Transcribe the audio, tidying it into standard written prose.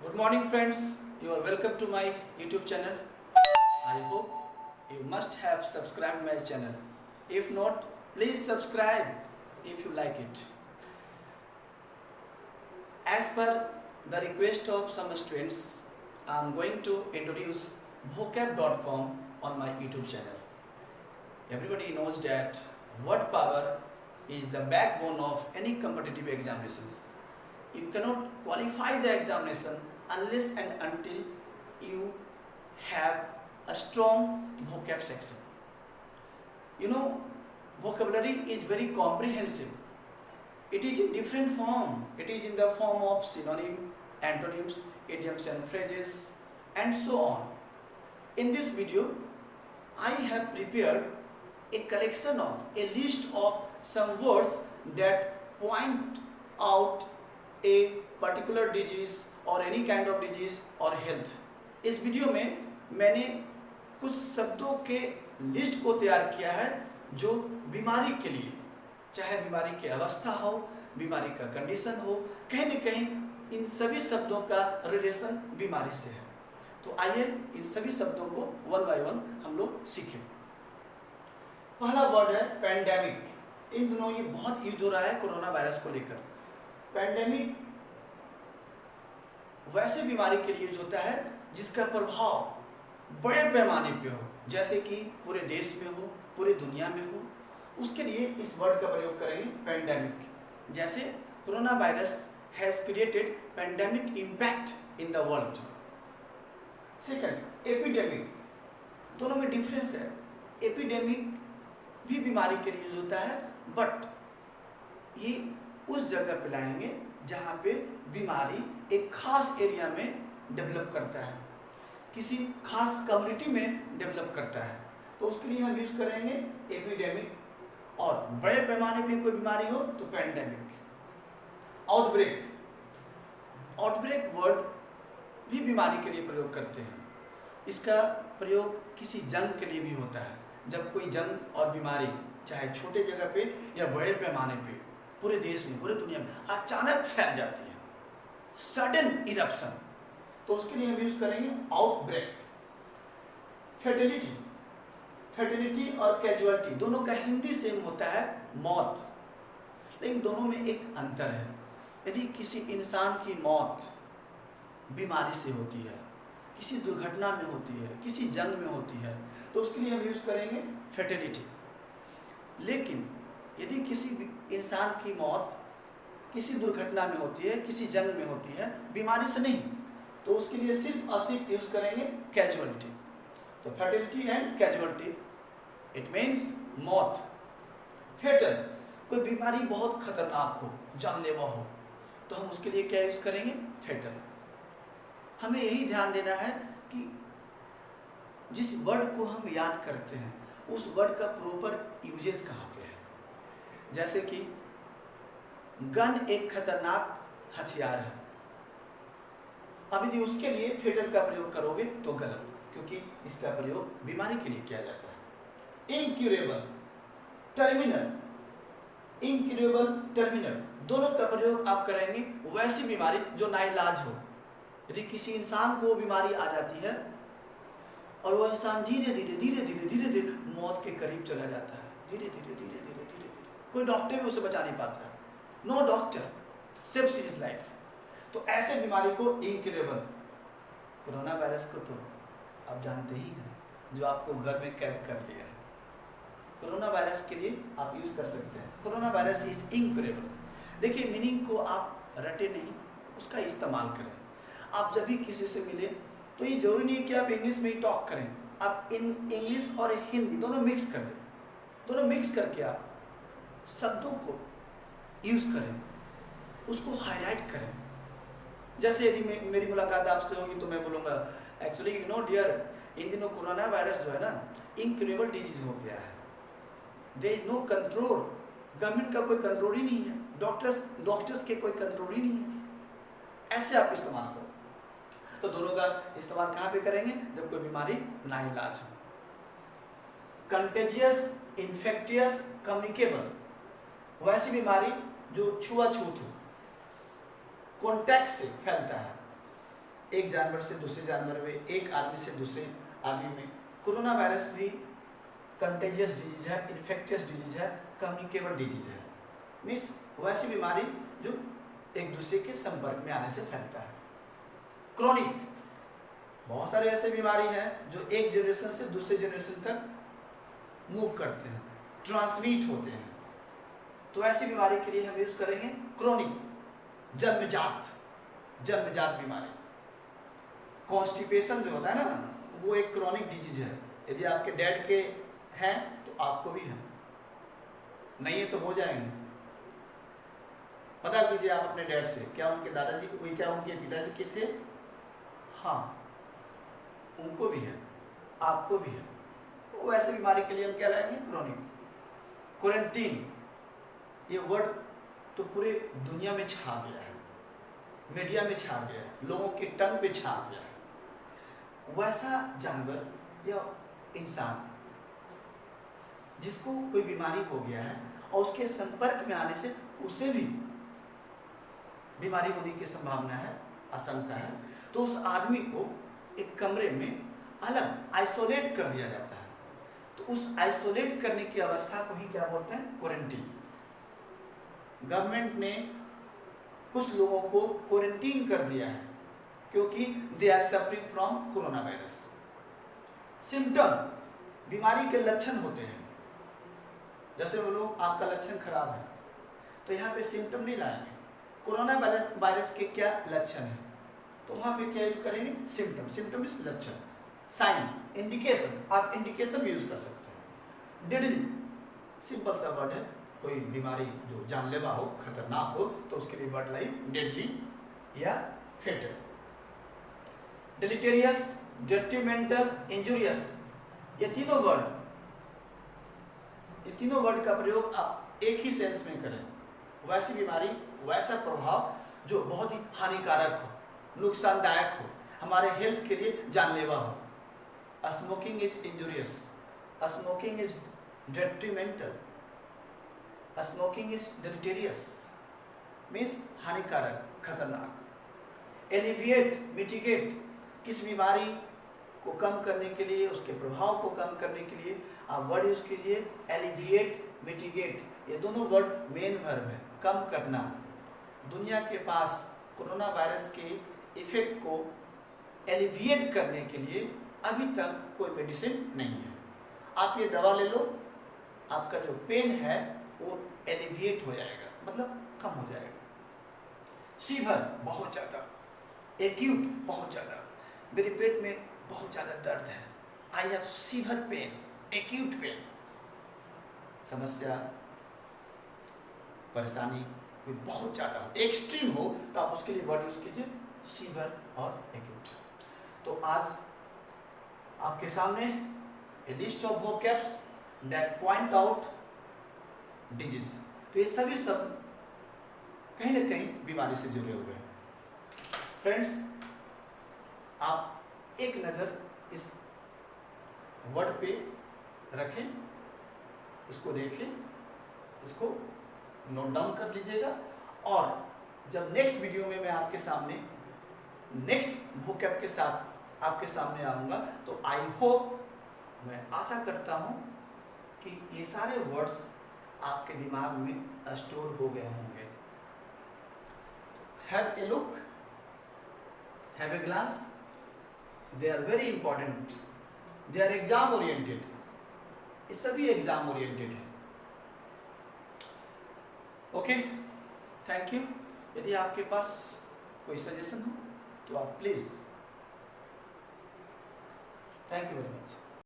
Good morning, friends. You are welcome to my YouTube channel. I hope you must have subscribed my channel. If not, please subscribe if you like it. As per the request of some students, I am going to introduce vocab.com on my YouTube channel. Everybody knows that word power is the backbone of any competitive examinations. You cannot qualify the examination unless and until you have a strong vocab section. Vocabulary is very comprehensive. It is in different form. It is in the form of synonym, antonyms, idioms and phrases, and so on. In this video, I have prepared a collection of a list of some words that point out a particular disease और any kind of disease और health. इस video में मैंने कुछ शब्दों के list को तैयार किया है जो बीमारी के लिए, चाहे बीमारी की अवस्था हो, बीमारी का कंडीशन हो, कहीं न कहीं इन सभी शब्दों का रिलेशन बीमारी से है। तो आइए इन सभी शब्दों को वन बाय वन हम लोग सीखें। पहला वर्ड है पैंडेमिक। इन दिनों ये बहुत यूज हो रहा है कोरोना वायरस को लेकर। पैंडेमिक वैसे बीमारी के लिए यूज होता है जिसका प्रभाव बड़े पैमाने पे हो, जैसे कि पूरे देश में हो, पूरी दुनिया में हो। उसके लिए इस वर्ड का प्रयोग करेंगे पैंडेमिक। जैसे corona virus has created pandemic impact in the world. Second, epidemic. दोनों में डिफरेंस है। एपिडेमिक भी बीमारी के लिए यूज होता है, बट ये उस जगह पे लाएंगे जहाँ पे बीमारी एक खास एरिया में डेवलप करता है, किसी खास कम्युनिटी में डेवलप करता है, तो उसके लिए हम यूज करेंगे एपिडेमिक। और बड़े पैमाने पे कोई बीमारी हो तो पैंडेमिक। आउटब्रेक। आउटब्रेक वर्ड भी बीमारी के लिए प्रयोग करते हैं। इसका प्रयोग किसी जंग के लिए भी होता है, जब कोई जंग और बीमारी चाहे छोटे जगह पे या बड़े पैमाने पे पूरे देश में, पूरे दुनिया में अचानक फैल जाती है, सडन इरप्शन, तो उसके लिए हम यूज करेंगे आउटब्रेक। फैटेलिटी। फैटेलिटी और कैजुअलिटी दोनों का हिंदी सेम होता है मौत, लेकिन दोनों में एक अंतर है। यदि किसी इंसान की मौत बीमारी से होती है, किसी दुर्घटना में होती है, किसी जंग में होती है, तो उसके लिए हम यूज करेंगे फैटेलिटी। लेकिन यदि किसी इंसान की मौत किसी दुर्घटना में होती है, किसी जंग में होती है, बीमारी से नहीं, तो उसके लिए सिर्फ और सिर्फ यूज करेंगे कैजुअलिटी। तो fatality and casualty, it means मौत। फेटल, कोई बीमारी बहुत खतरनाक हो, जानलेवा हो, तो हम उसके लिए क्या यूज करेंगे? फेटल। हमें यही ध्यान देना है कि जिस वर्ड को हम याद करते हैं उस वर्ड का प्रॉपर यूजेस कहाँ पे है। जैसे कि गन एक खतरनाक हथियार है, अब यदि उसके लिए फेटल का प्रयोग करोगे तो गलत, क्योंकि इसका प्रयोग बीमारी के लिए किया जाता है। Incurable, terminal. इनक्यूरेबल, टर्मिनल, दोनों का प्रयोग आप करेंगे वैसी बीमारी जो नाइलाज हो। यदि किसी इंसान को बीमारी आ जाती है और वो इंसान धीरे धीरे धीरे धीरे धीरे धीरे मौत के करीब चला जाता है, धीरे धीरे धीरे धीरे धीरे धीरे, कोई डॉक्टर भी उसे बचा नहीं पाता है। No doctor saves his life. तो ऐसे बीमारी को इनक्यूरेबल। कोरोना वायरस को तो आप जानते ही हैं, जो आपको घर में कैद कर लिया है। कोरोना वायरस के लिए आप यूज कर सकते हैं कोरोना वायरस इज इनक्यूरेबल। देखिए, मीनिंग को आप रटे नहीं, उसका इस्तेमाल करें। आप जब भी किसी से मिले तो ये जरूरी नहीं है कि आप इंग्लिश में ही टॉक करें, आप इंग्लिश और हिंदी दोनों मिक्स कर दें। दोनों मिक्स करके आप शब्दों को यूज करें, उसको हाईलाइट करें। जैसे यदि मेरी मुलाकात आपसे होगी तो मैं बोलूँगा, एक्चुअली यू नो डियर, इन दिनों कोरोना वायरस जो है ना इनक्यूरेबल डिजीज हो गया है, there is no control, government का कोई कंट्रोल ही नहीं है, डॉक्टर्स के कोई कंट्रोल ही नहीं है। ऐसे आप इस्तेमाल करो। तो दोनों का इस्तेमाल कहाँ पे करेंगे? जब कोई बीमारी नाइलाज हो। कंटेजियस, इन्फेक्टियस, कम्युनिकेबल, वैसी बीमारी जो छुआछूत हो, कॉन्टैक्ट से फैलता है। एक जानवर से दूसरे जानवर में, एक आदमी से दूसरे आदमी में। कोरोना वायरस भी कंटेजियस डिजीज है, इन्फेक्टियस डिजीज है, कम्युनिकेबल डिजीज है। मीन्स वैसी बीमारी जो एक दूसरे के संपर्क में आने से फैलता है। क्रोनिक, बहुत सारे ऐसे बीमारी हैं जो एक जनरेशन से दूसरे जनरेशन तक मूव करते हैं, ट्रांसमिट होते हैं। तो ऐसी बीमारी के लिए हम यूज करेंगे क्रोनिक, जन्मजात बीमारी। कॉन्स्टिपेशन जो होता है ना, वो एक क्रोनिक डिजीज है। यदि आपके डैड के हैं तो आपको भी है, नहीं है तो हो जाएंगे। पता कीजिए आप अपने डैड से, क्या उनके दादाजी को, क्या उनके पिताजी के थे? हाँ, उनको भी है, आपको भी है। तो ऐसी बीमारी के लिए हम क्या लाएंगे? क्रोनिक। क्वारंटीन, ये वर्ड तो पूरे दुनिया में छा गया है, मीडिया में छा गया है, लोगों के टंग पे छा गया है। वैसा जानवर या इंसान जिसको कोई बीमारी हो गया है और उसके संपर्क में आने से उसे भी बीमारी होने की संभावना है, आशंका है, तो उस आदमी को एक कमरे में अलग आइसोलेट कर दिया जाता है। तो उस आइसोलेट करने की अवस्था को ही क्या बोलते हैं? क्वारंटीन। गवर्नमेंट ने कुछ लोगों को क्वारंटीन कर दिया है क्योंकि they are suffering from corona virus. Symptom, बीमारी के लक्षण होते हैं। जैसे वो लोग, आपका लक्षण खराब है तो यहाँ पे सिम्टम नहीं लाएंगे। कोरोना वायरस के क्या लक्षण है तो वहाँ पे क्या यूज करेंगे? सिम्टम। सिम्टम इस लक्षण, साइन, इंडिकेशन। आप इंडिकेशन भी यूज कर सकते हैं। डेडली, सिंपल सा वर्ड है। कोई बीमारी जो जानलेवा हो, खतरनाक हो, तो उसके लिए वर्ड लाइक डेडली या फेटल। डिलीटेरियस, डेट्रीमेंटल, इंजुरियस, ये तीनों वर्ड का प्रयोग आप एक ही सेंस में करें। वैसी बीमारी, वैसा प्रभाव जो बहुत ही हानिकारक हो, नुकसानदायक हो, हमारे हेल्थ के लिए जानलेवा हो। Smoking is injurious, smoking is detrimental, smoking is deleterious, means हानिकारक, खतरनाक। एलिविएट, मिटिगेट, किस बीमारी को कम करने के लिए, उसके प्रभाव को कम करने के लिए आप वर्ड यूज कीजिए एलिविएट, मिटिगेट। ये दोनों वर्ड मेन वर्ब है, कम करना। दुनिया के पास कोरोना वायरस के इफेक्ट को एलिविएट करने के लिए अभी तक कोई मेडिसिन नहीं है। आप ये दवा ले लो, आपका जो पेन है वो एलिविएट हो जाएगा, मतलब कम हो जाएगा। फीवर बहुत ज़्यादा, एक्यूट बहुत ज़्यादा, मेरे पेट में बहुत ज़्यादा दर्द है, I have severe pain, acute pain. समस्या, परेशानी कोई बहुत ज़्यादा हो, एक्सट्रीम हो, तो आप उसके लिए वर्ड यूज कीजिए सीवियर और एक्यूट। तो आज आपके सामने a list of vocabs that point out disease. तो ये सभी शब्द कहीं ना कहीं बीमारी से जुड़े हुए हैं। फ्रेंड्स, आप एक नज़र इस वर्ड पे रखें, इसको देखें, इसको नोट डाउन कर लीजिएगा, और जब नेक्स्ट वीडियो में मैं आपके सामने नेक्स्ट वोकैब के साथ आपके सामने आऊँगा, तो आई होप, मैं आशा करता हूँ कि ये सारे वर्ड्स आपके दिमाग में स्टोर हो गए होंगे। Have a look, have a glance, they are very important, they are exam oriented, ये सभी एग्जाम ओरिएंटेड है। Okay, thank you. यदि आपके पास कोई सजेशन हो तो आप please, thank you very much.